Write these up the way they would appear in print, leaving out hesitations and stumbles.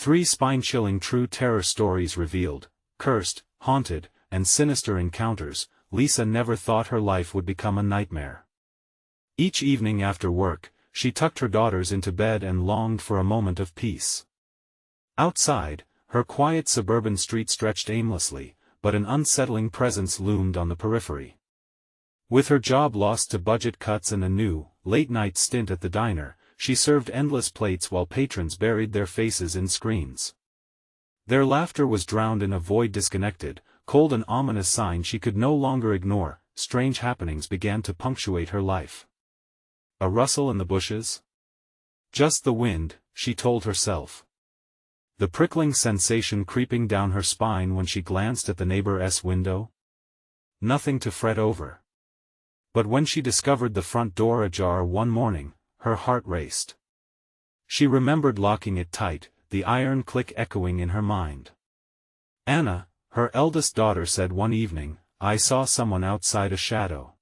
3 spine-chilling true terror stories revealed, cursed, haunted, and sinister encounters. Lisa never thought her life would become a nightmare. Each evening after work, she tucked her daughters into bed and longed for a moment of peace. Outside, her quiet suburban street stretched aimlessly, but an unsettling presence loomed on the periphery. With her job lost to budget cuts and a new, late-night stint at the diner, she served endless plates while patrons buried their faces in screens. Their laughter was drowned in a void disconnected, cold and ominous sign she could no longer ignore. Strange happenings began to punctuate her life. A rustle in the bushes? Just the wind, she told herself. The prickling sensation creeping down her spine when she glanced at the neighbor's window? Nothing to fret over. But when she discovered the front door ajar one morning, her heart raced. She remembered locking it tight, the iron click echoing in her mind. Anna, her eldest daughter, said one evening, "I saw someone outside, a shadow."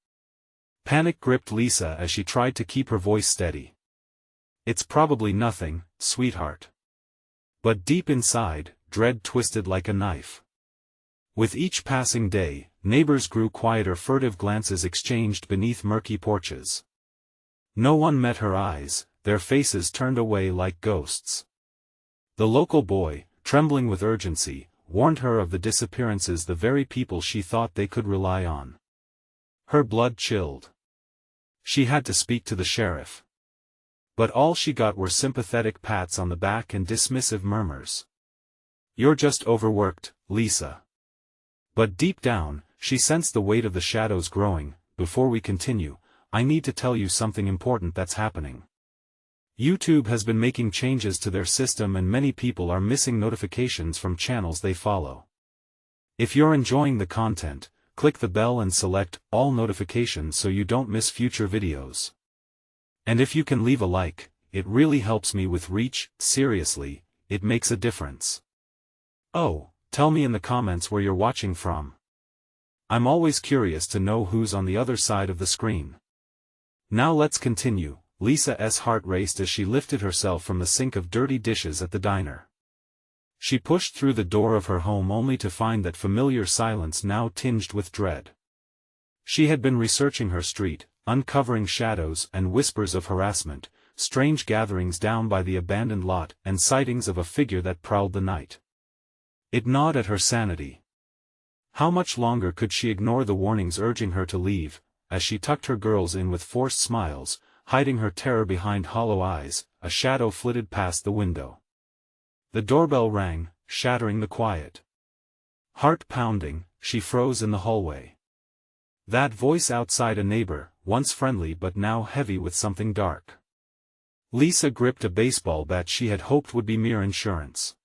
Panic gripped Lisa as she tried to keep her voice steady. "It's probably nothing, sweetheart." But deep inside, dread twisted like a knife. With each passing day, neighbors grew quieter, furtive glances exchanged beneath murky porches. No one met her eyes, their faces turned away like ghosts. The local boy, trembling with urgency, warned her of the disappearances, the very people she thought they could rely on. Her blood chilled. She had to speak to the sheriff. But all she got were sympathetic pats on the back and dismissive murmurs. "You're just overworked, Lisa." But deep down, she sensed the weight of the shadows growing. "Before we continue, I need to tell you something important that's happening. YouTube has been making changes to their system and many people are missing notifications from channels they follow. If you're enjoying the content, click the bell and select all notifications so you don't miss future videos. And if you can leave a like, it really helps me with reach. Seriously, it makes a difference. Oh, tell me in the comments where you're watching from. I'm always curious to know who's on the other side of the screen. Now let's continue. Lisa's heart raced as she lifted herself from the sink of dirty dishes at the diner. She pushed through the door of her home only to find that familiar silence now tinged with dread. She had been researching her street, uncovering shadows and whispers of harassment, strange gatherings down by the abandoned lot, and sightings of a figure that prowled the night. It gnawed at her sanity. How much longer could she ignore the warnings urging her to leave? As she tucked her girls in with forced smiles, hiding her terror behind hollow eyes, a shadow flitted past the window. The doorbell rang, shattering the quiet. Heart pounding, she froze in the hallway. That voice outside, a neighbor, once friendly but now heavy with something dark. Lisa gripped a baseball bat she had hoped would be mere insurance.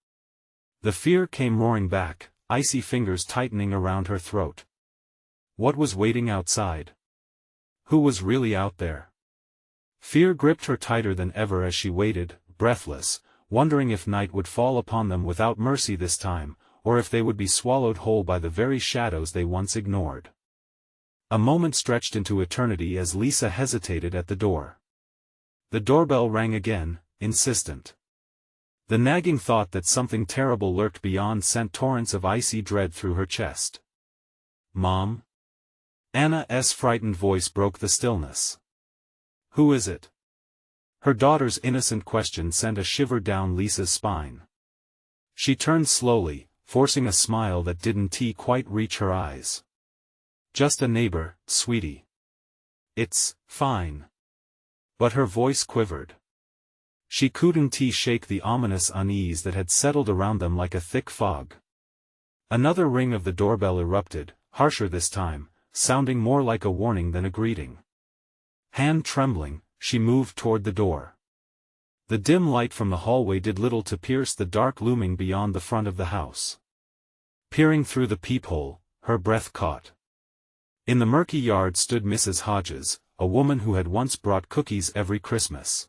The fear came roaring back, icy fingers tightening around her throat. What was waiting outside? Who was really out there? Fear gripped her tighter than ever as she waited, breathless, wondering if night would fall upon them without mercy this time, or if they would be swallowed whole by the very shadows they once ignored. A moment stretched into eternity as Lisa hesitated at the door. The doorbell rang again, insistent. The nagging thought that something terrible lurked beyond sent torrents of icy dread through her chest. "Mom?" Anna's frightened voice broke the stillness. "Who is it?" Her daughter's innocent question sent a shiver down Lisa's spine. She turned slowly, forcing a smile that didn't quite reach her eyes. "Just a neighbor, sweetie. It's fine." But her voice quivered. She couldn't shake the ominous unease that had settled around them like a thick fog. Another ring of the doorbell erupted, harsher this time, sounding more like a warning than a greeting. Hand trembling, she moved toward the door. The dim light from the hallway did little to pierce the dark looming beyond the front of the house. Peering through the peephole, her breath caught. In the murky yard stood Mrs. Hodges, a woman who had once brought cookies every Christmas.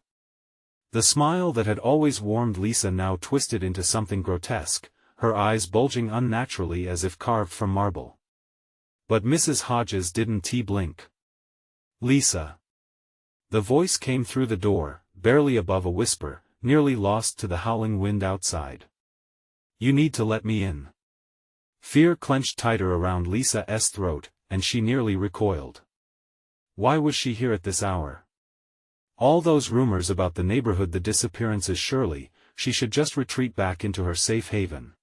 The smile that had always warmed Lisa now twisted into something grotesque, her eyes bulging unnaturally as if carved from marble. But Mrs. Hodges didn't blink. "Lisa." The voice came through the door, barely above a whisper, nearly lost to the howling wind outside. You need to let me in. Fear clenched tighter around Lisa's throat, and she nearly recoiled. Why was she here at this hour? All those rumors about the neighborhood, the disappearances, surely, she should just retreat back into her safe haven.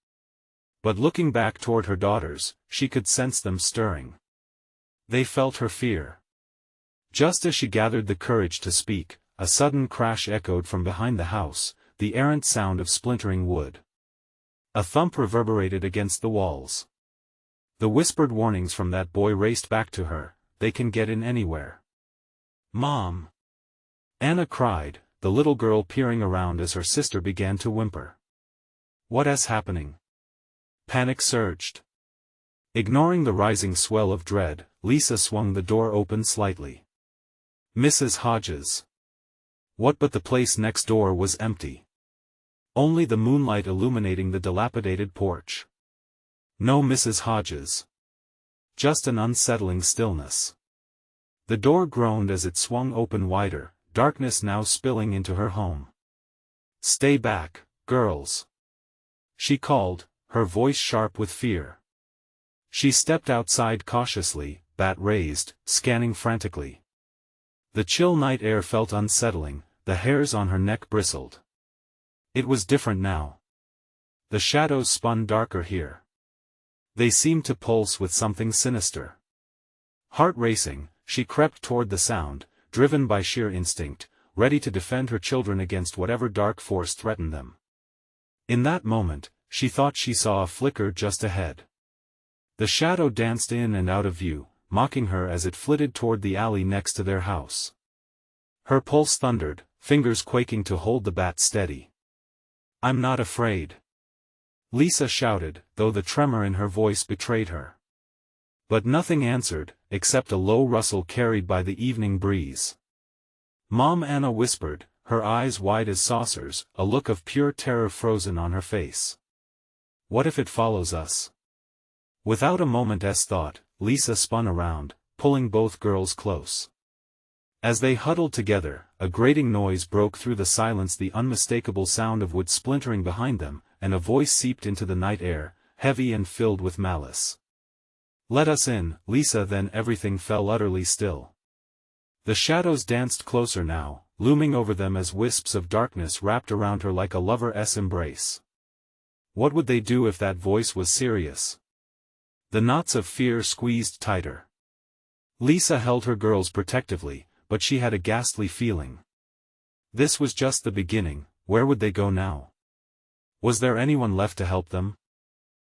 But looking back toward her daughters, she could sense them stirring. They felt her fear. Just as she gathered the courage to speak, a sudden crash echoed from behind the house, the errant sound of splintering wood. A thump reverberated against the walls. The whispered warnings from that boy raced back to her, they can get in anywhere. Mom! Anna cried, the little girl peering around as her sister began to whimper. What is happening? Panic surged. Ignoring the rising swell of dread, Lisa swung the door open slightly. Mrs. Hodges. What, but the place next door was empty. Only the moonlight illuminating the dilapidated porch. No Mrs. Hodges. Just an unsettling stillness. The door groaned as it swung open wider, darkness now spilling into her home. Stay back, girls. She called, her voice sharp with fear. She stepped outside cautiously, bat raised, scanning frantically. The chill night air felt unsettling, the hairs on her neck bristled. It was different now. The shadows spun darker here. They seemed to pulse with something sinister. Heart racing, she crept toward the sound, driven by sheer instinct, ready to defend her children against whatever dark force threatened them. In that moment, she thought she saw a flicker just ahead. The shadow danced in and out of view, mocking her as it flitted toward the alley next to their house. Her pulse thundered, fingers quaking to hold the bat steady. I'm not afraid. Lisa shouted, though the tremor in her voice betrayed her. But nothing answered, except a low rustle carried by the evening breeze. Mom, Anna whispered, her eyes wide as saucers, a look of pure terror frozen on her face. What if it follows us? Without a moment's thought, Lisa spun around, pulling both girls close. As they huddled together, a grating noise broke through the silence, the unmistakable sound of wood splintering behind them, and a voice seeped into the night air, heavy and filled with malice. Let us in, Lisa. Then everything fell utterly still. The shadows danced closer now, looming over them as wisps of darkness wrapped around her like a lover's embrace. What would they do if that voice was serious? The knots of fear squeezed tighter. Lisa held her girls protectively, but she had a ghastly feeling. This was just the beginning. Where would they go now? Was there anyone left to help them?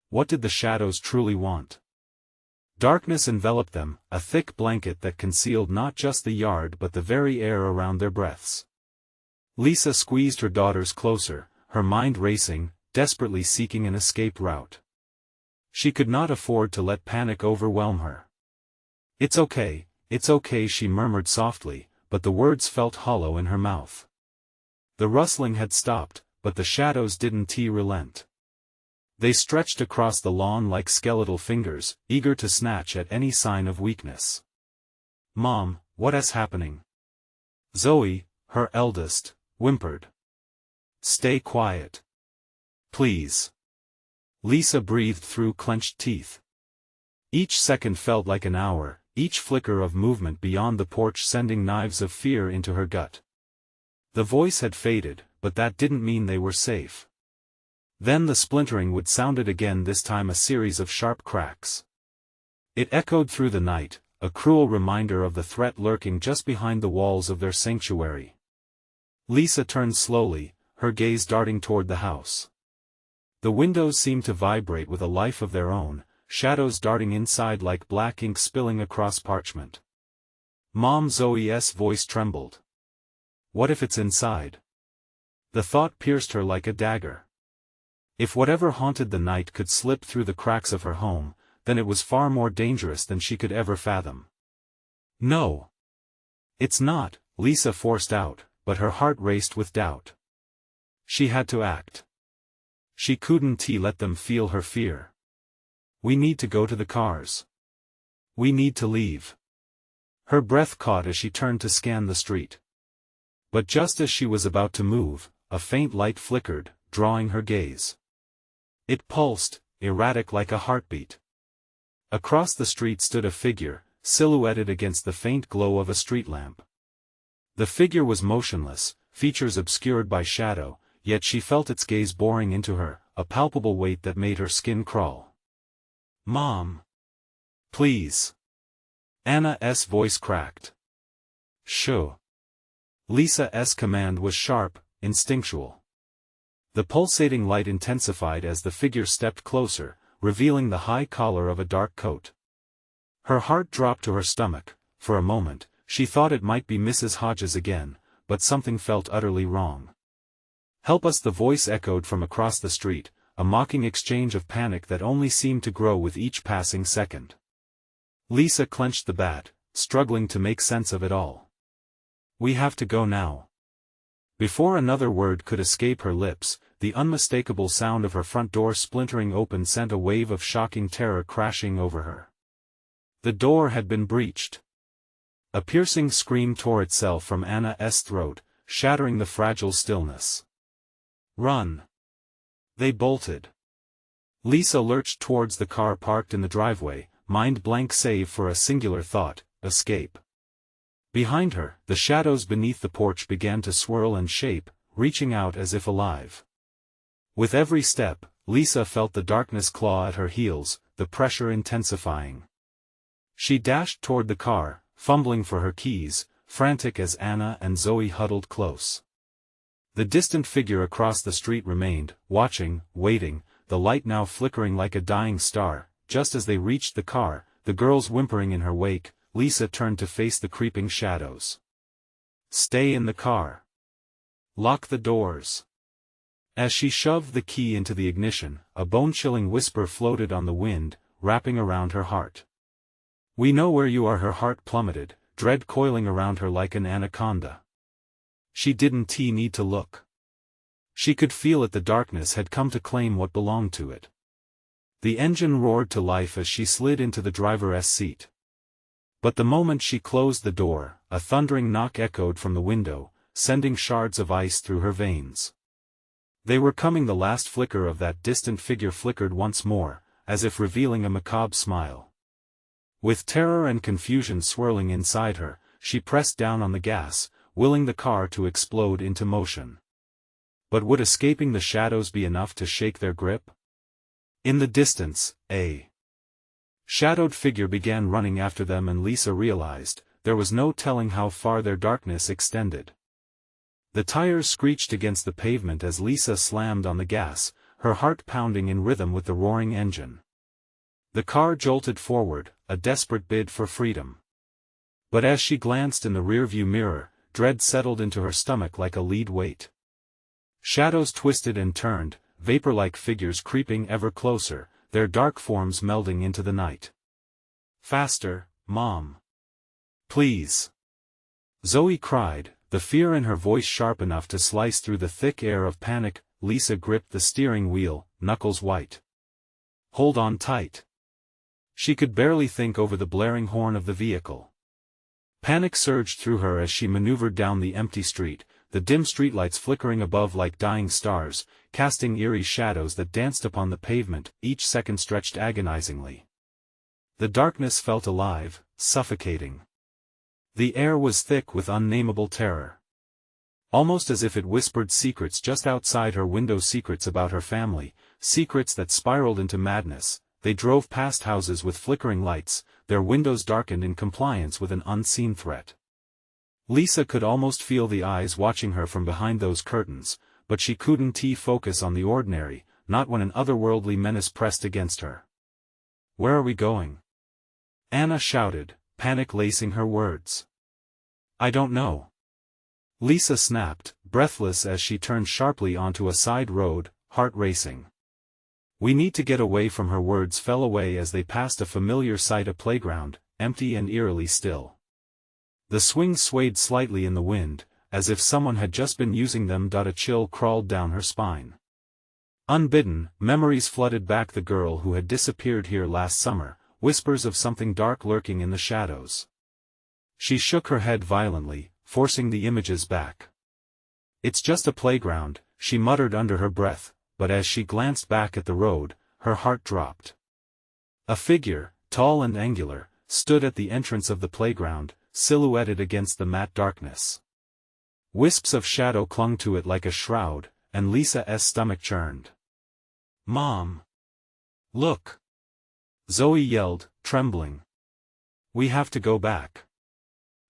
What did the shadows truly want? Darkness enveloped them, a thick blanket that concealed not just the yard but the very air around their breaths. Lisa squeezed her daughters closer, her mind racing, desperately seeking an escape route. She could not afford to let panic overwhelm her. It's okay, she murmured softly, but the words felt hollow in her mouth. The rustling had stopped, but the shadows didn't relent. They stretched across the lawn like skeletal fingers, eager to snatch at any sign of weakness. Mom, what is happening? Zoe, her eldest, whimpered. Stay quiet. Please. Lisa breathed through clenched teeth. Each second felt like an hour, each flicker of movement beyond the porch sending knives of fear into her gut. The voice had faded, but that didn't mean they were safe. Then the splintering wood sounded again, this time a series of sharp cracks. It echoed through the night, a cruel reminder of the threat lurking just behind the walls of their sanctuary. Lisa turned slowly, her gaze darting toward the house. The windows seemed to vibrate with a life of their own, shadows darting inside like black ink spilling across parchment. Mom, Zoe's voice trembled. What if it's inside? The thought pierced her like a dagger. If whatever haunted the night could slip through the cracks of her home, then it was far more dangerous than she could ever fathom. No. It's not, Lisa forced out, but her heart raced with doubt. She had to act. She couldn't let them feel her fear. We need to go to the cars. We need to leave. Her breath caught as she turned to scan the street. But just as she was about to move, a faint light flickered, drawing her gaze. It pulsed, erratic like a heartbeat. Across the street stood a figure, silhouetted against the faint glow of a street lamp. The figure was motionless, features obscured by shadow, yet she felt its gaze boring into her, a palpable weight that made her skin crawl. "Mom! Please!" Anna's voice cracked. "Shoo!" Lisa's command was sharp, instinctual. The pulsating light intensified as the figure stepped closer, revealing the high collar of a dark coat. Her heart dropped to her stomach. For a moment, she thought it might be Mrs. Hodges again, but something felt utterly wrong. "Help us!" the voice echoed from across the street, a mocking exchange of panic that only seemed to grow with each passing second. Lisa clenched the bat, struggling to make sense of it all. "We have to go now." Before another word could escape her lips, the unmistakable sound of her front door splintering open sent a wave of shocking terror crashing over her. The door had been breached. A piercing scream tore itself from Anna's throat, shattering the fragile stillness. "Run!" They bolted. Lisa lurched towards the car parked in the driveway, mind blank save for a singular thought: escape. Behind her, the shadows beneath the porch began to swirl and shape, reaching out as if alive. With every step, Lisa felt the darkness claw at her heels, the pressure intensifying. She dashed toward the car, fumbling for her keys, frantic as Anna and Zoe huddled close. The distant figure across the street remained, watching, waiting, the light now flickering like a dying star. Just as they reached the car, the girls whimpering in her wake, Lisa turned to face the creeping shadows. "Stay in the car. Lock the doors." As she shoved the key into the ignition, a bone-chilling whisper floated on the wind, wrapping around her heart. "We know where you are." Her heart plummeted, dread coiling around her like an anaconda. She didn't need to look. She could feel it. The darkness had come to claim what belonged to it. The engine roared to life as she slid into the driver's seat. But the moment she closed the door, a thundering knock echoed from the window, sending shards of ice through her veins. They were coming. The last flicker of that distant figure flickered once more, as if revealing a macabre smile. With terror and confusion swirling inside her, she pressed down on the gas, willing the car to explode into motion. But would escaping the shadows be enough to shake their grip? In the distance, a shadowed figure began running after them, and Lisa realized, there was no telling how far their darkness extended. The tires screeched against the pavement as Lisa slammed on the gas, her heart pounding in rhythm with the roaring engine. The car jolted forward, a desperate bid for freedom. But as she glanced in the rearview mirror, dread settled into her stomach like a lead weight. Shadows twisted and turned, vapor-like figures creeping ever closer, their dark forms melding into the night. "Faster, Mom! Please!" Zoe cried, the fear in her voice sharp enough to slice through the thick air of panic. Lisa gripped the steering wheel, knuckles white. "Hold on tight." She could barely think over the blaring horn of the vehicle. Panic surged through her as she maneuvered down the empty street, the dim streetlights flickering above like dying stars, casting eerie shadows that danced upon the pavement. Each second stretched agonizingly. The darkness felt alive, suffocating. The air was thick with unnameable terror. Almost as if it whispered secrets just outside her window, secrets about her family, secrets that spiraled into madness. They drove past houses with flickering lights, their windows darkened in compliance with an unseen threat. Lisa could almost feel the eyes watching her from behind those curtains, but she couldn't focus on the ordinary, not when an otherworldly menace pressed against her. "Where are we going?" Anna shouted, panic lacing her words. "I don't know." Lisa snapped, breathless as she turned sharply onto a side road, heart racing. "We need to get away from." Her words fell away as they passed a familiar sight, a playground, empty and eerily still. The swings swayed slightly in the wind, as if someone had just been using them. A chill crawled down her spine. Unbidden, memories flooded back. The girl who had disappeared here last summer, whispers of something dark lurking in the shadows. She shook her head violently, forcing the images back. "It's just a playground," she muttered under her breath, but as she glanced back at the road, her heart dropped. A figure, tall and angular, stood at the entrance of the playground, silhouetted against the matte darkness. Wisps of shadow clung to it like a shroud, and Lisa's stomach churned. "Mom! Look!" Zoe yelled, trembling. "We have to go back."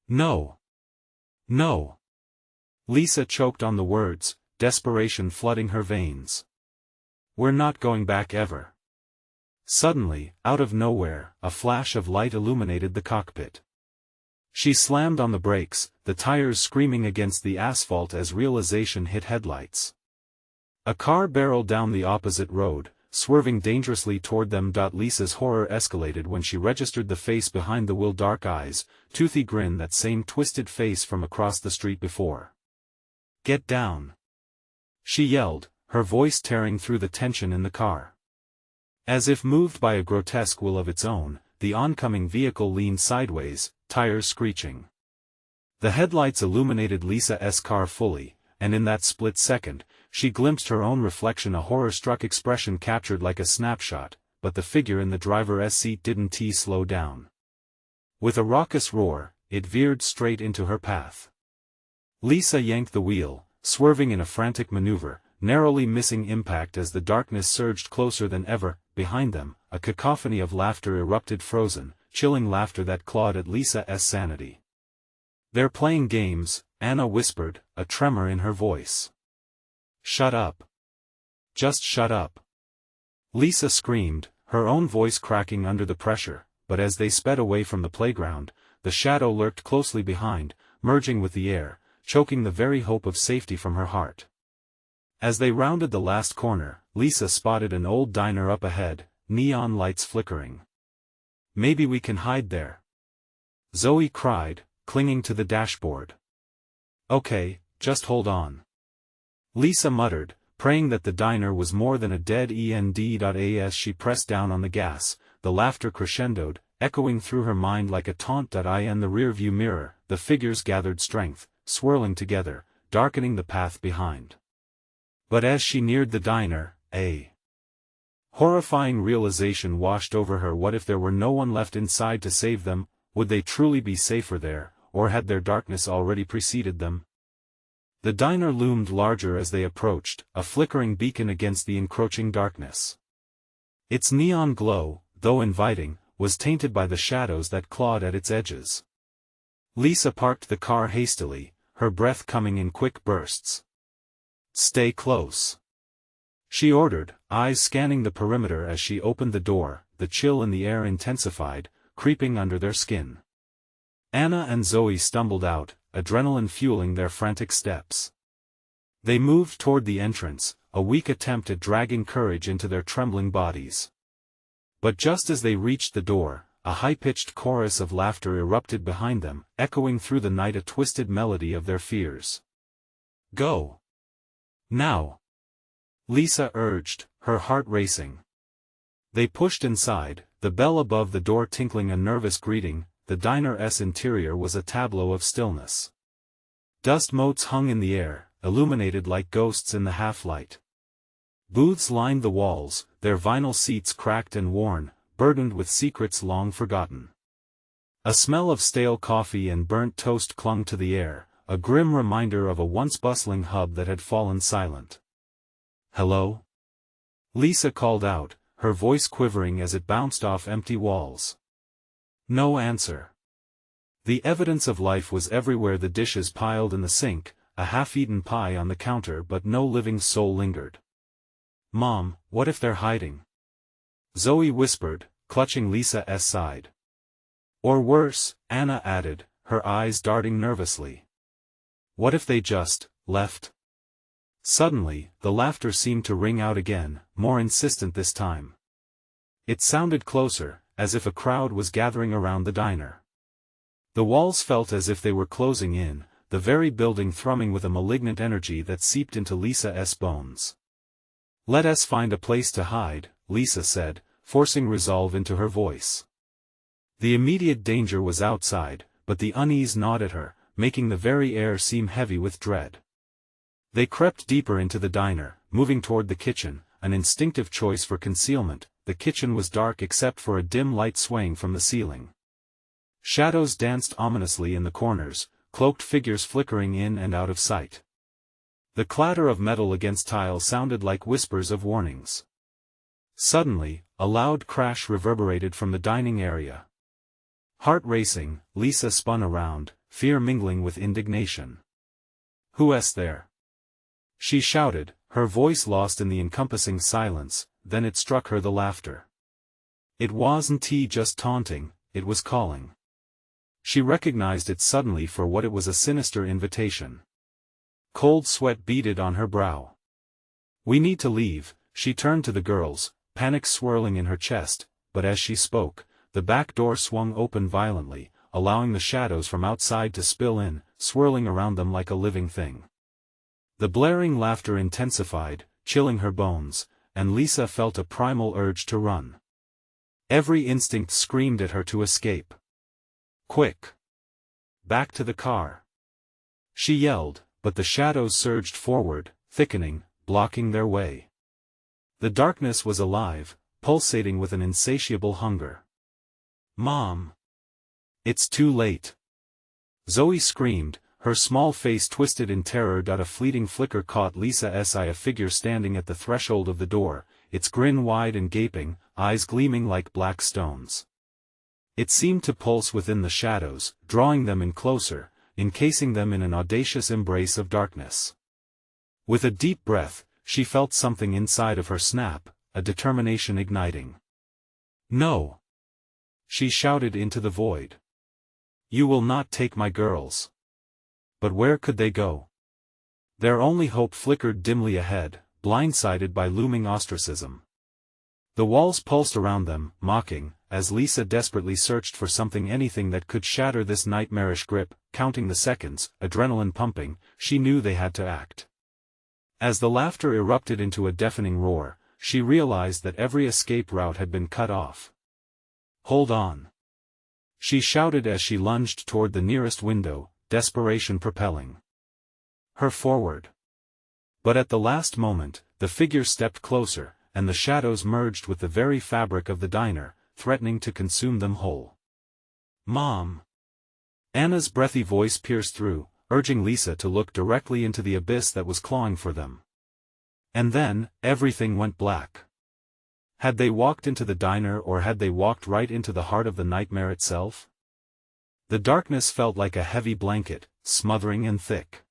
"No! No!" Lisa choked on the words, desperation flooding her veins. "We're not going back ever." Suddenly, out of nowhere, a flash of light illuminated the cockpit. She slammed on the brakes, the tires screaming against the asphalt as realization hit headlights. A car barreled down the opposite road, swerving dangerously toward them. Lisa's horror escalated when she registered the face behind the wheel, dark eyes, toothy grin, that same twisted face from across the street before. "Get down!" she yelled, her voice tearing through the tension in the car. As if moved by a grotesque will of its own, the oncoming vehicle leaned sideways, tires screeching. The headlights illuminated Lisa's car fully, and in that split second, she glimpsed her own reflection, a horror-struck expression captured like a snapshot, but the figure in the driver's seat didn't slow down. With a raucous roar, it veered straight into her path. Lisa yanked the wheel, swerving in a frantic maneuver, narrowly missing impact as the darkness surged closer than ever. Behind them, a cacophony of laughter erupted, frozen, chilling laughter that clawed at Lisa's sanity. "They're playing games," Anna whispered, a tremor in her voice. "Shut up. Just shut up." Lisa screamed, her own voice cracking under the pressure, but as they sped away from the playground, the shadow lurked closely behind, merging with the air, choking the very hope of safety from her heart. As they rounded the last corner, Lisa spotted an old diner up ahead, neon lights flickering. "Maybe we can hide there," Zoe cried, clinging to the dashboard. "Okay, just hold on," Lisa muttered, praying that the diner was more than a dead end. As she pressed down on the gas, the laughter crescendoed, echoing through her mind like a taunt. In the rearview mirror, the figures gathered strength, swirling together, darkening the path behind. But as she neared the diner, a horrifying realization washed over her. What if there were no one left inside to save them? Would they truly be safer there, or had their darkness already preceded them? The diner loomed larger as they approached, a flickering beacon against the encroaching darkness. Its neon glow, though inviting, was tainted by the shadows that clawed at its edges. Lisa parked the car hastily, her breath coming in quick bursts. "Stay close," she ordered, eyes scanning the perimeter. As she opened the door, the chill in the air intensified, creeping under their skin. Anna and Zoe stumbled out, adrenaline fueling their frantic steps. They moved toward the entrance, a weak attempt at dragging courage into their trembling bodies. But just as they reached the door, a high-pitched chorus of laughter erupted behind them, echoing through the night, a twisted melody of their fears. "Go! Now!" Lisa urged, her heart racing. They pushed inside, the bell above the door tinkling a nervous greeting. The diner's interior was a tableau of stillness. Dust motes hung in the air, illuminated like ghosts in the half-light. Booths lined the walls, their vinyl seats cracked and worn, burdened with secrets long forgotten. A smell of stale coffee and burnt toast clung to the air, a grim reminder of a once bustling hub that had fallen silent. "Hello?" Lisa called out, her voice quivering as it bounced off empty walls. No answer. The evidence of life was everywhere, the dishes piled in the sink, a half-eaten pie on the counter, but no living soul lingered. "Mom, what if they're hiding?" Zoe whispered, clutching Lisa's side. "Or worse," Anna added, her eyes darting nervously. "What if they just left?" Suddenly, the laughter seemed to ring out again, more insistent this time. It sounded closer, as if a crowd was gathering around the diner. The walls felt as if they were closing in, the very building thrumming with a malignant energy that seeped into Lisa's bones. "Let us find a place to hide," Lisa said, forcing resolve into her voice. The immediate danger was outside, but the unease gnawed at her, making the very air seem heavy with dread. They crept deeper into the diner, moving toward the kitchen, an instinctive choice for concealment. The kitchen was dark except for a dim light swaying from the ceiling. Shadows danced ominously in the corners, cloaked figures flickering in and out of sight. The clatter of metal against tile sounded like whispers of warnings. Suddenly, a loud crash reverberated from the dining area. Heart racing, Lisa spun around, fear mingling with indignation. "Who's there?" she shouted, her voice lost in the encompassing silence. Then it struck her, the laughter. It wasn't just taunting, it was calling. She recognized it suddenly for what it was, a sinister invitation. Cold sweat beaded on her brow. "We need to leave," she turned to the girls, panic swirling in her chest, but as she spoke, the back door swung open violently, allowing the shadows from outside to spill in, swirling around them like a living thing. The blaring laughter intensified, chilling her bones, and Lisa felt a primal urge to run. Every instinct screamed at her to escape. "Quick! Back to the car!" she yelled, but the shadows surged forward, thickening, blocking their way. The darkness was alive, pulsating with an insatiable hunger. "Mom! It's too late!" Zoe screamed, her small face twisted in terror. A fleeting flicker caught Lisa's eye, a figure standing at the threshold of the door, its grin wide and gaping, eyes gleaming like black stones. It seemed to pulse within the shadows, drawing them in closer, encasing them in an audacious embrace of darkness. With a deep breath, she felt something inside of her snap, a determination igniting. "No!" she shouted into the void. "You will not take my girls." But where could they go? Their only hope flickered dimly ahead, blindsided by looming ostracism. The walls pulsed around them, mocking, as Lisa desperately searched for something, anything that could shatter this nightmarish grip. Counting the seconds, adrenaline pumping, she knew they had to act. As the laughter erupted into a deafening roar, she realized that every escape route had been cut off. "Hold on!" she shouted as she lunged toward the nearest window, desperation propelling her forward. But at the last moment, the figure stepped closer, and the shadows merged with the very fabric of the diner, threatening to consume them whole. "Mom!" Anna's breathy voice pierced through, urging Lisa to look directly into the abyss that was clawing for them. And then, everything went black. Had they walked into the diner, or had they walked right into the heart of the nightmare itself? The darkness felt like a heavy blanket, smothering and thick.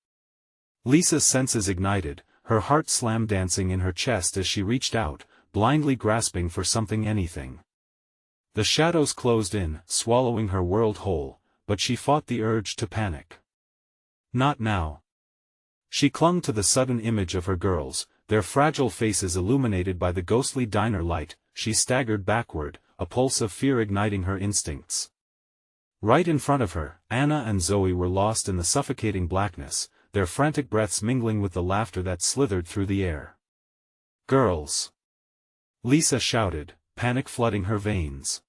Lisa's senses ignited, her heart slam dancing in her chest as she reached out, blindly grasping for something, anything. The shadows closed in, swallowing her world whole, but she fought the urge to panic. Not now. She clung to the sudden image of her girls, their fragile faces illuminated by the ghostly diner light. She staggered backward, a pulse of fear igniting her instincts. Right in front of her, Anna and Zoe were lost in the suffocating blackness, their frantic breaths mingling with the laughter that slithered through the air. "Girls!" Lisa shouted, panic flooding her veins.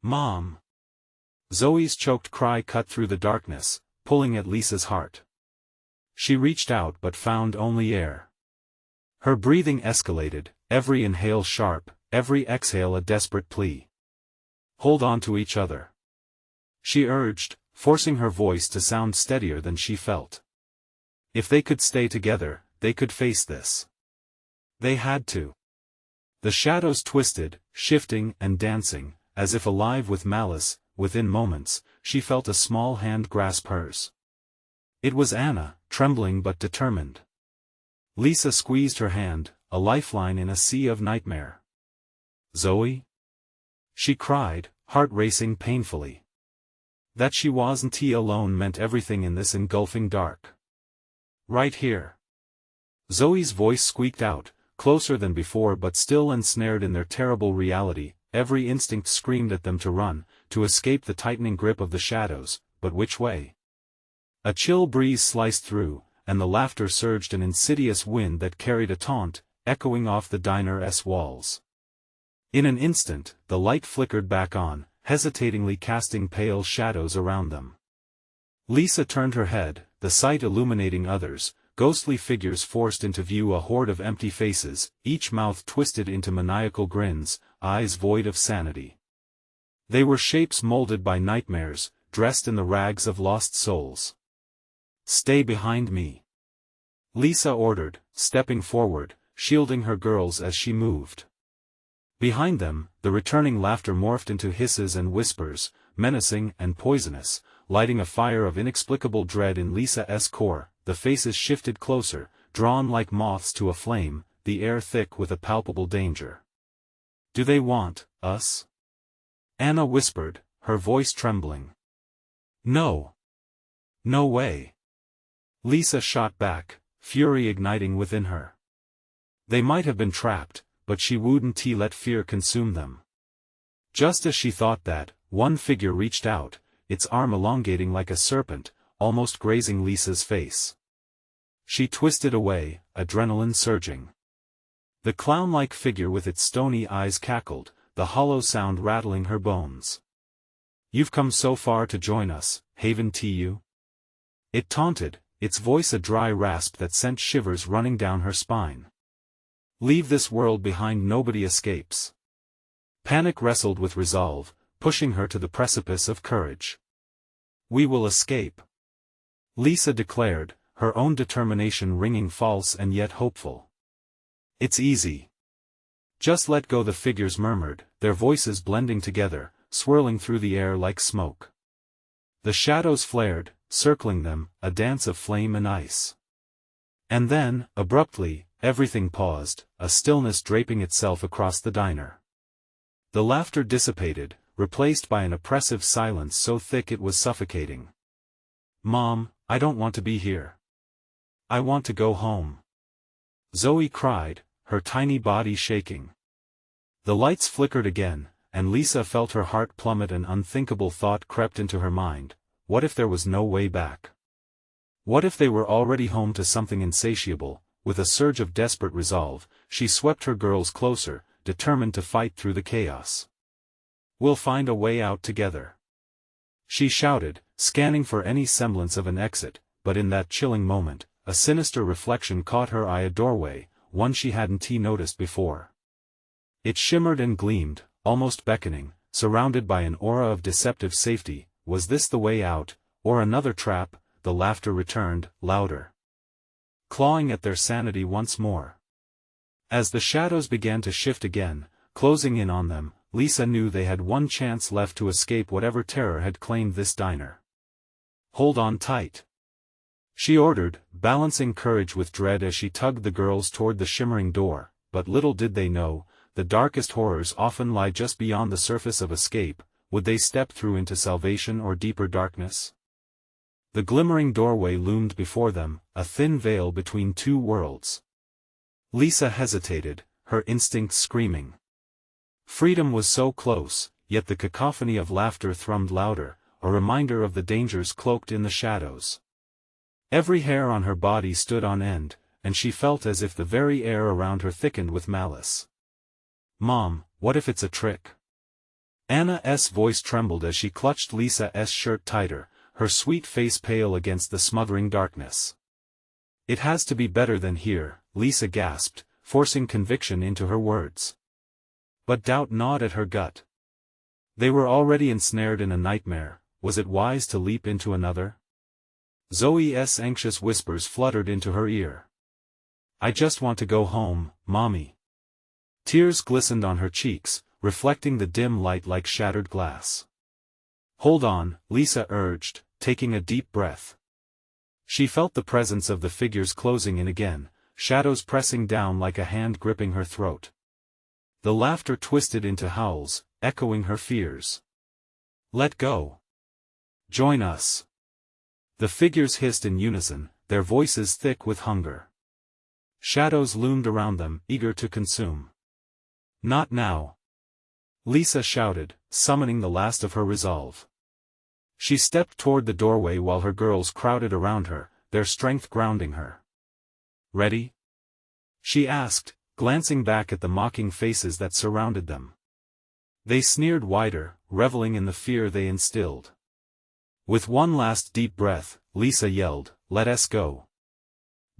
"Mom!" Zoe's choked cry cut through the darkness, pulling at Lisa's heart. She reached out but found only air. Her breathing escalated, every inhale sharp, every exhale a desperate plea. "Hold on to each other," she urged, forcing her voice to sound steadier than she felt. If they could stay together, they could face this. They had to. The shadows twisted, shifting and dancing, as if alive with malice. Within moments, she felt a small hand grasp hers. It was Anna, trembling but determined. Lisa squeezed her hand, a lifeline in a sea of nightmare. "Zoe?" she cried, heart racing painfully. That she wasn't alone meant everything in this engulfing dark. "Right here." Zoe's voice squeaked out, closer than before but still ensnared in their terrible reality. Every instinct screamed at them to run, to escape the tightening grip of the shadows, but which way? A chill breeze sliced through, and the laughter surged, an insidious wind that carried a taunt, echoing off the diner's walls. In an instant, the light flickered back on, hesitatingly casting pale shadows around them. Lisa turned her head, the sight illuminating others, ghostly figures forced into view a horde of empty faces, each mouth twisted into maniacal grins, eyes void of sanity. They were shapes molded by nightmares, dressed in the rags of lost souls. "Stay behind me," Lisa ordered, stepping forward, shielding her girls as she moved. Behind them, the returning laughter morphed into hisses and whispers, menacing and poisonous, lighting a fire of inexplicable dread in Lisa's core. The faces shifted closer, drawn like moths to a flame, the air thick with a palpable danger. "Do they want us?" Anna whispered, her voice trembling. "No. No way." Lisa shot back, fury igniting within her. They might have been trapped, but she wouldn't let fear consume them. Just as she thought that, one figure reached out, its arm elongating like a serpent, almost grazing Lisa's face. She twisted away, adrenaline surging. The clown-like figure with its stony eyes cackled, the hollow sound rattling her bones. "You've come so far to join us, haven't you?" It taunted, its voice a dry rasp that sent shivers running down her spine. "Leave this world behind, nobody escapes." Panic wrestled with resolve, pushing her to the precipice of courage. "We will escape," Lisa declared, her own determination ringing false and yet hopeful. "It's easy. Just let go," the figures murmured, their voices blending together, swirling through the air like smoke. The shadows flared, circling them, a dance of flame and ice. And then, abruptly, everything paused, a stillness draping itself across the diner. The laughter dissipated, replaced by an oppressive silence so thick it was suffocating. "Mom, I don't want to be here. I want to go home," Zoe cried, her tiny body shaking. The lights flickered again, and Lisa felt her heart plummet. An unthinkable thought crept into her mind: what if there was no way back? What if they were already home to something insatiable? With a surge of desperate resolve, she swept her girls closer, determined to fight through the chaos. "We'll find a way out together," she shouted, scanning for any semblance of an exit, but in that chilling moment, a sinister reflection caught her eye, a doorway, one she hadn't noticed before. It shimmered and gleamed, almost beckoning, surrounded by an aura of deceptive safety. Was this the way out, or another trap? The laughter returned, louder, clawing at their sanity once more. As the shadows began to shift again, closing in on them, Lisa knew they had one chance left to escape whatever terror had claimed this diner. "Hold on tight," she ordered, balancing courage with dread as she tugged the girls toward the shimmering door. But little did they know, the darkest horrors often lie just beyond the surface of escape. Would they step through into salvation or deeper darkness? The glimmering doorway loomed before them, a thin veil between two worlds. Lisa hesitated, her instincts screaming. Freedom was so close, yet the cacophony of laughter thrummed louder, a reminder of the dangers cloaked in the shadows. Every hair on her body stood on end, and she felt as if the very air around her thickened with malice. "Mom, what if it's a trick?" Anna's voice trembled as she clutched Lisa's shirt tighter, her sweet face pale against the smothering darkness. "It has to be better than here," Lisa gasped, forcing conviction into her words. But doubt gnawed at her gut. They were already ensnared in a nightmare. Was it wise to leap into another? Zoe's anxious whispers fluttered into her ear. "I just want to go home, Mommy." Tears glistened on her cheeks, reflecting the dim light like shattered glass. "Hold on," Lisa urged, taking a deep breath. She felt the presence of the figures closing in again, shadows pressing down like a hand gripping her throat. The laughter twisted into howls, echoing her fears. "Let go. Join us." The figures hissed in unison, their voices thick with hunger. Shadows loomed around them, eager to consume. "Not now," Lisa shouted, summoning the last of her resolve. She stepped toward the doorway while her girls crowded around her, their strength grounding her. "Ready?" she asked, glancing back at the mocking faces that surrounded them. They sneered wider, reveling in the fear they instilled. With one last deep breath, Lisa yelled, "Let us go."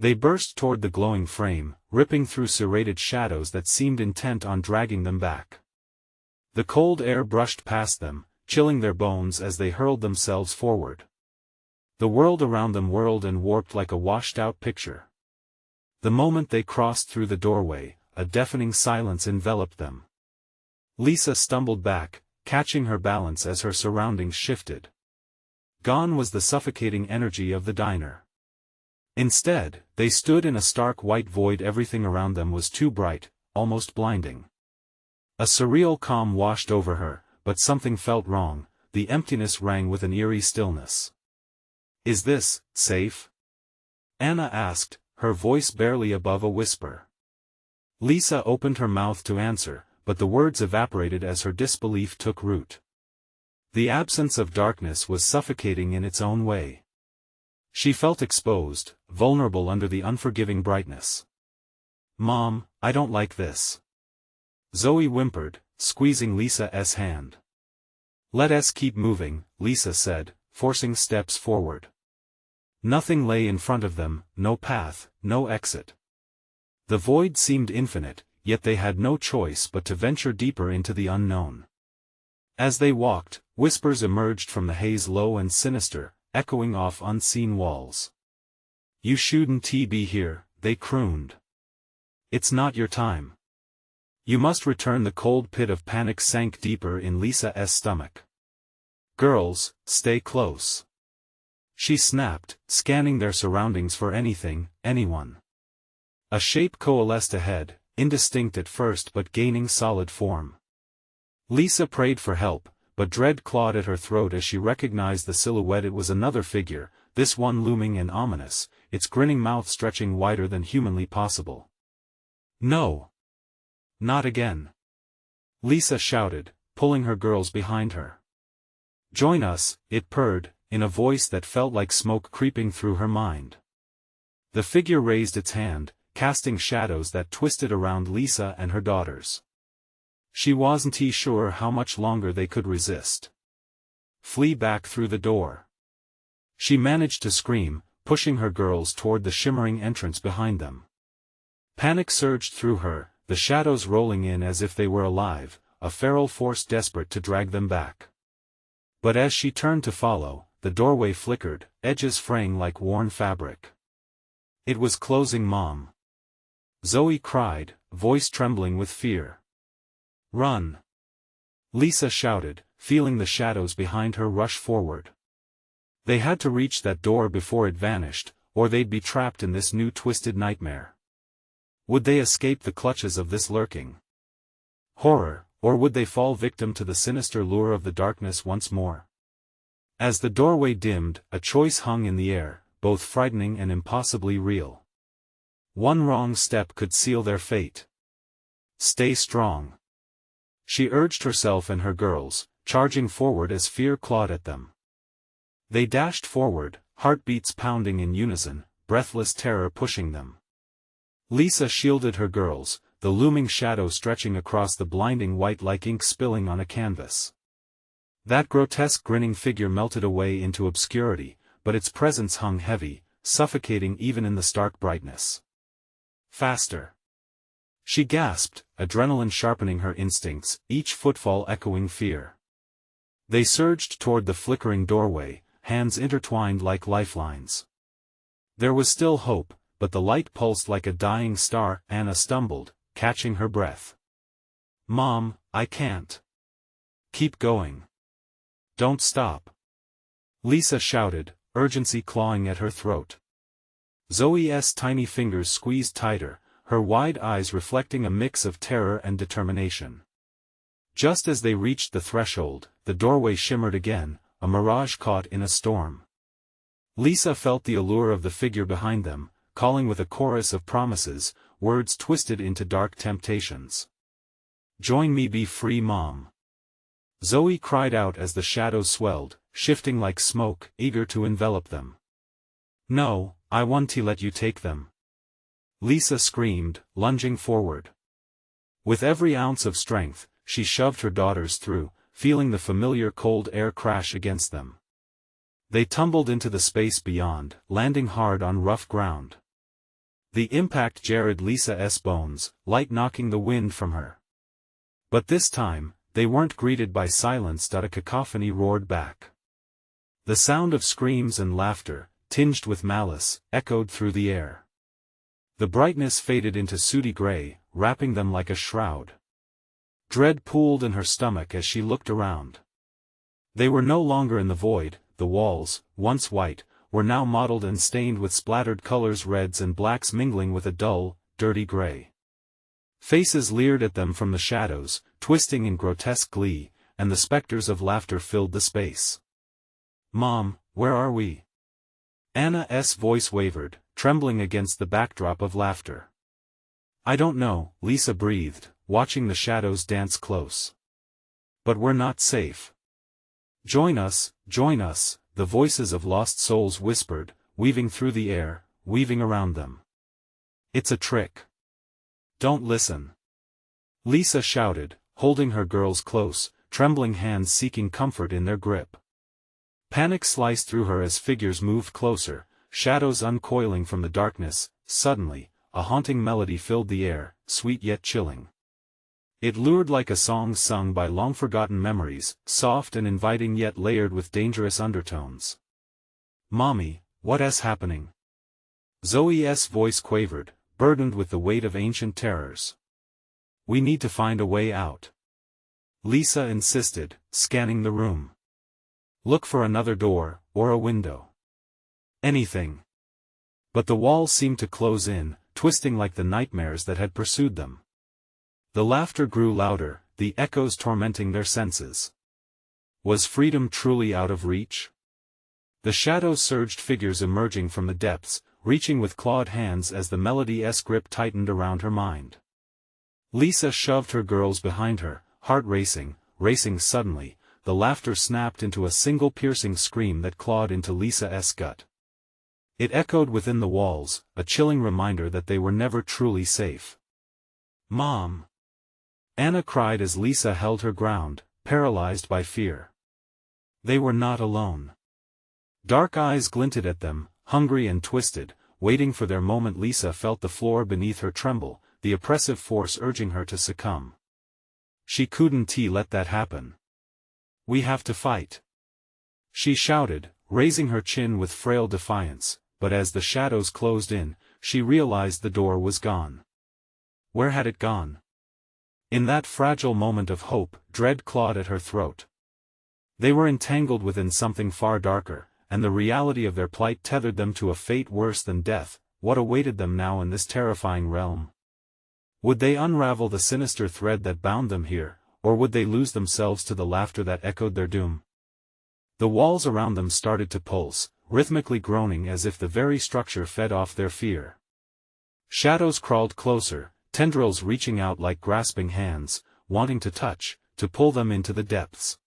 They burst toward the glowing frame, ripping through serrated shadows that seemed intent on dragging them back. The cold air brushed past them, chilling their bones as they hurled themselves forward. The world around them whirled and warped like a washed-out picture. The moment they crossed through the doorway, a deafening silence enveloped them. Lisa stumbled back, catching her balance as her surroundings shifted. Gone was the suffocating energy of the diner. Instead, they stood in a stark white void. Everything around them was too bright, almost blinding. A surreal calm washed over her, but something felt wrong. The emptiness rang with an eerie stillness. "Is this safe?" Anna asked, her voice barely above a whisper. Lisa opened her mouth to answer, but the words evaporated as her disbelief took root. The absence of darkness was suffocating in its own way. She felt exposed, vulnerable under the unforgiving brightness. "Mom, I don't like this." Zoe whimpered, squeezing Lisa's hand. "Let us keep moving," Lisa said, forcing steps forward. Nothing lay in front of them, no path, no exit. The void seemed infinite, yet they had no choice but to venture deeper into the unknown. As they walked, whispers emerged from the haze, low and sinister, echoing off unseen walls. "You shouldn't be here," they crooned. "It's not your time. You must return." The cold pit of panic sank deeper in Lisa's stomach. "Girls, stay close," she snapped, scanning their surroundings for anything, anyone. A shape coalesced ahead, indistinct at first but gaining solid form. Lisa prayed for help, but dread clawed at her throat as she recognized the silhouette. It was another figure, this one looming and ominous, its grinning mouth stretching wider than humanly possible. "No! Not again!" Lisa shouted, pulling her girls behind her. "Join us," it purred, in a voice that felt like smoke creeping through her mind. The figure raised its hand, casting shadows that twisted around Lisa and her daughters. She wasn't sure how much longer they could resist. "Flee back through the door," she managed to scream, pushing her girls toward the shimmering entrance behind them. Panic surged through her, the shadows rolling in as if they were alive, a feral force desperate to drag them back. But as she turned to follow, the doorway flickered, edges fraying like worn fabric. It was closing. "Mom!" Zoe cried, voice trembling with fear. "Run!" Lisa shouted, feeling the shadows behind her rush forward. They had to reach that door before it vanished, or they'd be trapped in this new twisted nightmare. Would they escape the clutches of this lurking horror, or would they fall victim to the sinister lure of the darkness once more? As the doorway dimmed, a choice hung in the air, both frightening and impossibly real. One wrong step could seal their fate. "Stay strong," she urged herself and her girls, charging forward as fear clawed at them. They dashed forward, heartbeats pounding in unison, breathless terror pushing them. Lisa shielded her girls, the looming shadow stretching across the blinding white like ink spilling on a canvas. That grotesque grinning figure melted away into obscurity, but its presence hung heavy, suffocating even in the stark brightness. "Faster!" she gasped, adrenaline sharpening her instincts, each footfall echoing fear. They surged toward the flickering doorway, hands intertwined like lifelines. There was still hope, but the light pulsed like a dying star. Anna stumbled, catching her breath. "Mom, I can't." "Keep going. Don't stop." Lisa shouted, urgency clawing at her throat. Zoe's tiny fingers squeezed tighter, her wide eyes reflecting a mix of terror and determination. Just as they reached the threshold, the doorway shimmered again, a mirage caught in a storm. Lisa felt the allure of the figure behind them, calling with a chorus of promises, words twisted into dark temptations. "Join me, be free, Mom." Zoe cried out as the shadows swelled, shifting like smoke, eager to envelop them. "No, I want to let you take them," Lisa screamed, lunging forward. With every ounce of strength, she shoved her daughters through, feeling the familiar cold air crash against them. They tumbled into the space beyond, landing hard on rough ground. The impact jarred Lisa's bones, light knocking the wind from her. But this time, they weren't greeted by silence. A cacophony roared back. The sound of screams and laughter, tinged with malice, echoed through the air. The brightness faded into sooty gray, wrapping them like a shroud. Dread pooled in her stomach as she looked around. They were no longer in the void. The walls, once white, were now mottled and stained with splattered colors, reds and blacks mingling with a dull, dirty gray. Faces leered at them from the shadows, twisting in grotesque glee, and the specters of laughter filled the space. "Mom, where are we?" Anna's voice wavered, trembling against the backdrop of laughter. "I don't know," Lisa breathed, watching the shadows dance close. "But we're not safe." Join us," the voices of lost souls whispered, weaving through the air, weaving around them. "It's a trick. Don't listen." Lisa shouted, holding her girls close, trembling hands seeking comfort in their grip. Panic sliced through her as figures moved closer, shadows uncoiling from the darkness. Suddenly, a haunting melody filled the air, sweet yet chilling. It lured like a song sung by long-forgotten memories, soft and inviting yet layered with dangerous undertones. "Mommy, what's happening?" Zoe's voice quavered, burdened with the weight of ancient terrors. "We need to find a way out," Lisa insisted, scanning the room. "Look for another door, or a window. Anything." But the walls seemed to close in, twisting like the nightmares that had pursued them. The laughter grew louder, the echoes tormenting their senses. Was freedom truly out of reach? The shadows surged, figures emerging from the depths, reaching with clawed hands as the melody's grip tightened around her mind. Lisa shoved her girls behind her, heart racing. Suddenly, the laughter snapped into a single piercing scream that clawed into Lisa's gut. It echoed within the walls, a chilling reminder that they were never truly safe. "Mom!" Anna cried as Lisa held her ground, paralyzed by fear. They were not alone. Dark eyes glinted at them, hungry and twisted, waiting for their moment. Lisa felt the floor beneath her tremble, the oppressive force urging her to succumb. She couldn't let that happen. "We have to fight," she shouted, raising her chin with frail defiance, but as the shadows closed in, she realized the door was gone. Where had it gone? In that fragile moment of hope, dread clawed at her throat. They were entangled within something far darker, and the reality of their plight tethered them to a fate worse than death. What awaited them now in this terrifying realm? Would they unravel the sinister thread that bound them here, or would they lose themselves to the laughter that echoed their doom? The walls around them started to pulse, rhythmically groaning as if the very structure fed off their fear. Shadows crawled closer, tendrils reaching out like grasping hands, wanting to touch, to pull them into the depths.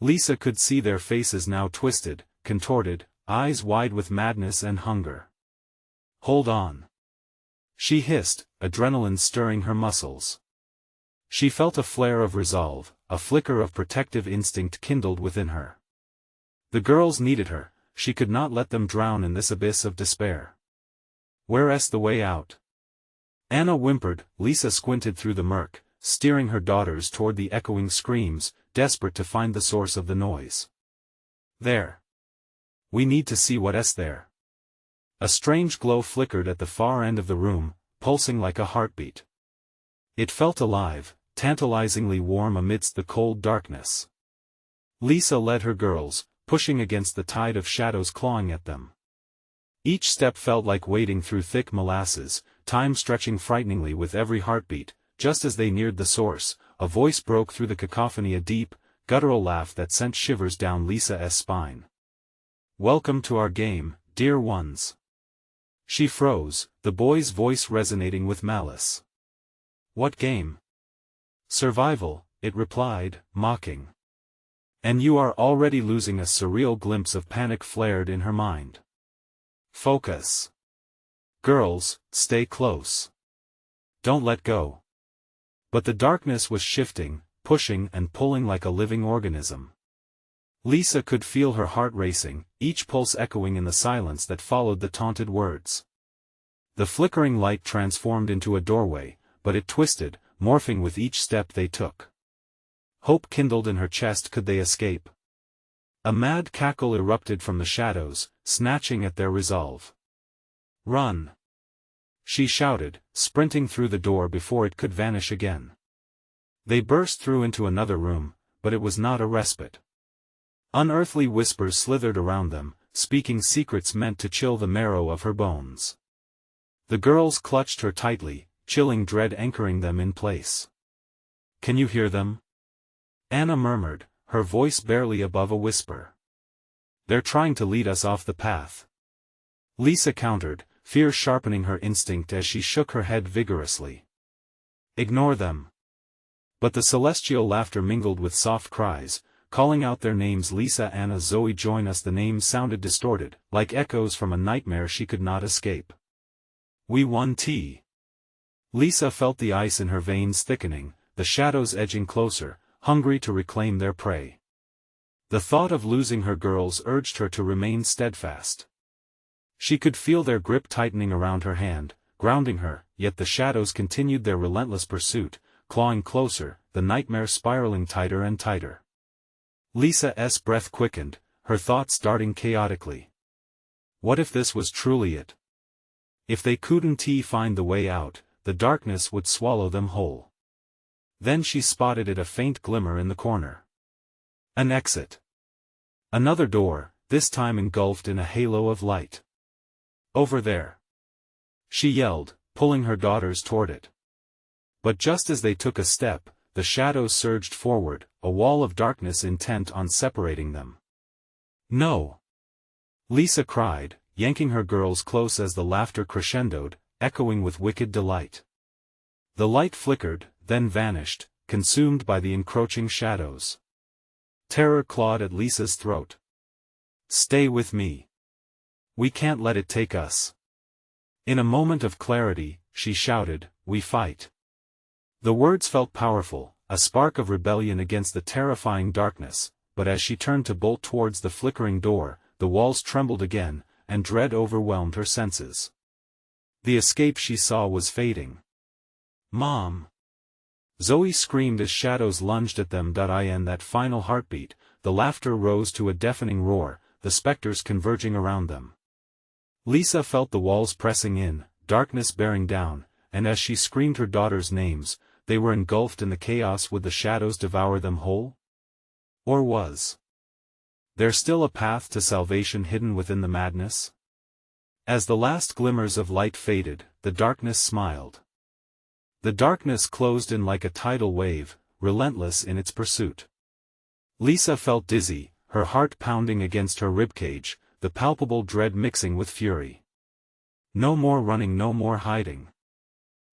Lisa could see their faces now twisted, contorted, eyes wide with madness and hunger. "Hold on," she hissed, adrenaline stirring her muscles. She felt a flare of resolve, a flicker of protective instinct kindled within her. The girls needed her, she could not let them drown in this abyss of despair. "Where's the way out?" Anna whimpered. Lisa squinted through the murk, steering her daughters toward the echoing screams, desperate to find the source of the noise. "There. We need to see what's there." A strange glow flickered at the far end of the room, pulsing like a heartbeat. It felt alive, tantalizingly warm amidst the cold darkness. Lisa led her girls, pushing against the tide of shadows clawing at them. Each step felt like wading through thick molasses, time stretching frighteningly with every heartbeat. Just as they neared the source, a voice broke through the cacophony, a deep, guttural laugh that sent shivers down Lisa's spine. "Welcome to our game, dear ones." She froze, the boy's voice resonating with malice. "What game?" "Survival," it replied, mocking. "And you are already losing." A surreal glimpse of panic flared in her mind. "Focus. Girls, stay close. Don't let go." But the darkness was shifting, pushing and pulling like a living organism. Lisa could feel her heart racing, each pulse echoing in the silence that followed the taunted words. The flickering light transformed into a doorway, but it twisted, morphing with each step they took. Hope kindled in her chest. Could they escape? A mad cackle erupted from the shadows, snatching at their resolve. "Run!" she shouted, sprinting through the door before it could vanish again. They burst through into another room, but it was not a respite. Unearthly whispers slithered around them, speaking secrets meant to chill the marrow of her bones. The girls clutched her tightly, chilling dread anchoring them in place. "Can you hear them?" Anna murmured, her voice barely above a whisper. "They're trying to lead us off the path." Lisa countered, fear sharpening her instinct as she shook her head vigorously. "Ignore them." But the celestial laughter mingled with soft cries, calling out their names. "Lisa, Anna, Zoe, join us." The names sounded distorted, like echoes from a nightmare she could not escape. "We won." Lisa felt the ice in her veins thickening, the shadows edging closer, hungry to reclaim their prey. The thought of losing her girls urged her to remain steadfast. She could feel their grip tightening around her hand, grounding her, yet the shadows continued their relentless pursuit, clawing closer, the nightmare spiraling tighter and tighter. Lisa's breath quickened, her thoughts darting chaotically. What if this was truly it? If they couldn't find the way out, the darkness would swallow them whole. Then she spotted a faint glimmer in the corner. An exit. Another door, this time engulfed in a halo of light. "Over there!" she yelled, pulling her daughters toward it. But just as they took a step, the shadows surged forward, a wall of darkness intent on separating them. "No!" Lisa cried, yanking her girls close as the laughter crescendoed, echoing with wicked delight. The light flickered, then vanished, consumed by the encroaching shadows. Terror clawed at Lisa's throat. "Stay with me. We can't let it take us." In a moment of clarity, she shouted, "We fight." The words felt powerful, a spark of rebellion against the terrifying darkness, but as she turned to bolt towards the flickering door, the walls trembled again, and dread overwhelmed her senses. The escape she saw was fading. "Mom!" Zoe screamed as shadows lunged at them. In that final heartbeat, the laughter rose to a deafening roar, the specters converging around them. Lisa felt the walls pressing in, darkness bearing down, and as she screamed her daughters' names, they were engulfed in the chaos. Would the shadows devour them whole? Or was there still a path to salvation hidden within the madness? As the last glimmers of light faded, the darkness smiled. The darkness closed in like a tidal wave, relentless in its pursuit. Lisa felt dizzy, her heart pounding against her ribcage, the palpable dread mixing with fury. No more running, no more hiding.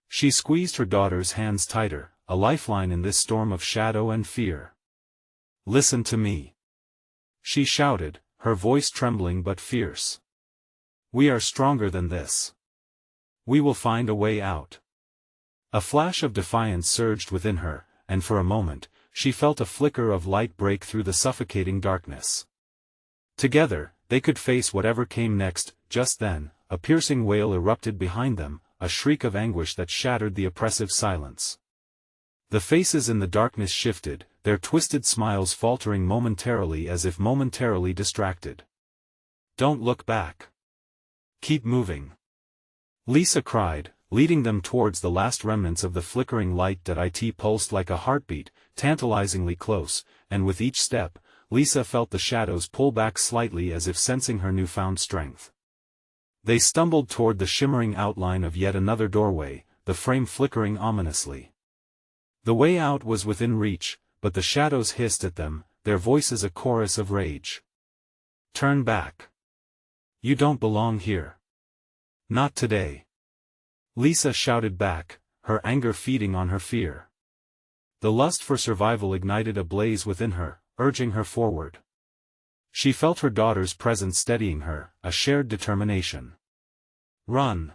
She squeezed her daughter's hands tighter, a lifeline in this storm of shadow and fear. "Listen to me," she shouted, her voice trembling but fierce. "We are stronger than this. We will find a way out." A flash of defiance surged within her, and for a moment, she felt a flicker of light break through the suffocating darkness. Together, they could face whatever came next. Just then, a piercing wail erupted behind them, a shriek of anguish that shattered the oppressive silence. The faces in the darkness shifted, their twisted smiles faltering momentarily as if momentarily distracted. "Don't look back. Keep moving," Lisa cried, leading them towards the last remnants of the flickering light. It pulsed like a heartbeat, tantalizingly close, and with each step, Lisa felt the shadows pull back slightly as if sensing her newfound strength. They stumbled toward the shimmering outline of yet another doorway, the frame flickering ominously. The way out was within reach, but the shadows hissed at them, their voices a chorus of rage. "Turn back. You don't belong here. Not today." Lisa shouted back, her anger feeding on her fear. The lust for survival ignited a blaze within her, urging her forward. She felt her daughter's presence steadying her, a shared determination. "Run!"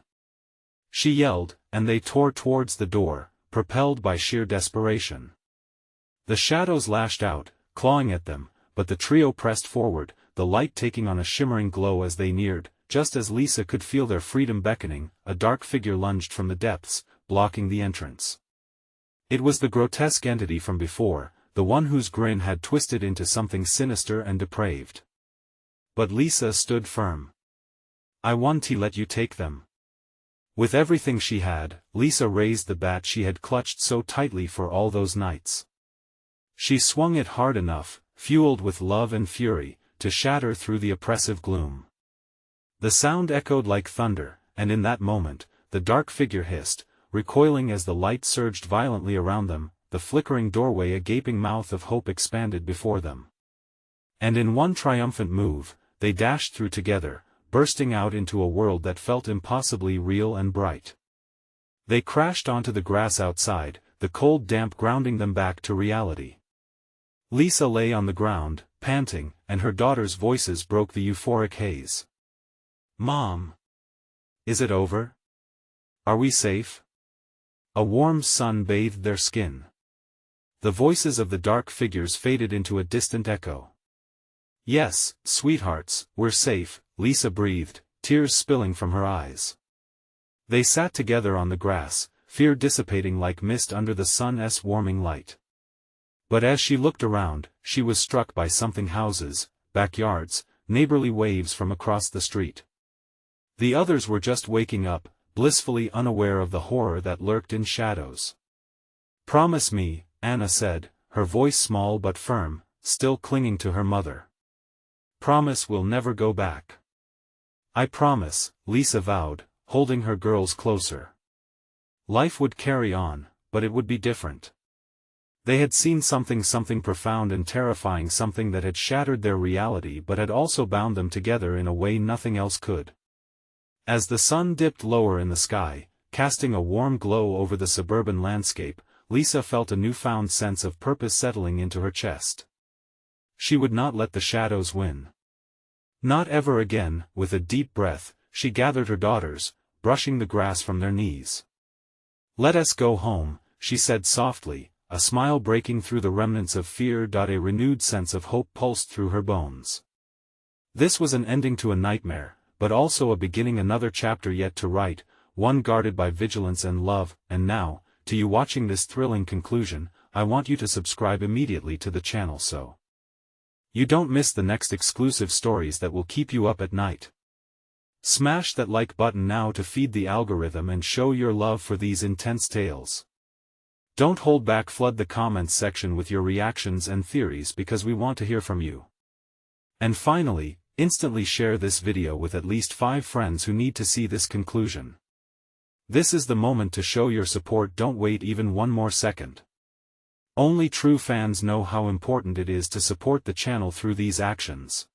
she yelled, and they tore towards the door, propelled by sheer desperation. The shadows lashed out, clawing at them, but the trio pressed forward, the light taking on a shimmering glow as they neared, just as Lisa could feel their freedom beckoning, a dark figure lunged from the depths, blocking the entrance. It was the grotesque entity from before, the one whose grin had twisted into something sinister and depraved. But Lisa stood firm. "I won't let you take them." With everything she had, Lisa raised the bat she had clutched so tightly for all those nights. She swung it hard enough, fueled with love and fury, to shatter through the oppressive gloom. The sound echoed like thunder, and in that moment, the dark figure hissed, recoiling as the light surged violently around them, the flickering doorway a gaping mouth of hope expanded before them. And in one triumphant move, they dashed through together, bursting out into a world that felt impossibly real and bright. They crashed onto the grass outside, the cold damp grounding them back to reality. Lisa lay on the ground, panting, and her daughter's voices broke the euphoric haze. "Mom! Is it over? Are we safe?" A warm sun bathed their skin. The voices of the dark figures faded into a distant echo. "Yes, sweethearts, we're safe," Lisa breathed, tears spilling from her eyes. They sat together on the grass, fear dissipating like mist under the sun's warming light. But as she looked around, she was struck by something: houses, backyards, neighborly waves from across the street. The others were just waking up, blissfully unaware of the horror that lurked in shadows. "Promise me," Anna said, her voice small but firm, still clinging to her mother. "Promise we'll never go back." "I promise," Lisa vowed, holding her girls closer. Life would carry on, but it would be different. They had seen something profound and terrifying, something that had shattered their reality but had also bound them together in a way nothing else could. As the sun dipped lower in the sky, casting a warm glow over the suburban landscape, Lisa felt a newfound sense of purpose settling into her chest. She would not let the shadows win. Not ever again. With a deep breath, she gathered her daughters, brushing the grass from their knees. "Let us go home," she said softly, a smile breaking through the remnants of fear. A renewed sense of hope pulsed through her bones. This was an ending to a nightmare, but also a beginning, another chapter yet to write, one guarded by vigilance and love. And now, to you watching this thrilling conclusion, I want you to subscribe immediately to the channel so you don't miss the next exclusive stories that will keep you up at night. Smash that like button now to feed the algorithm and show your love for these intense tales. Don't hold back, flood the comments section with your reactions and theories because we want to hear from you. And finally, instantly share this video with at least 5 friends who need to see this conclusion. This is the moment to show your support. Don't wait even one more second. Only true fans know how important it is to support the channel through these actions.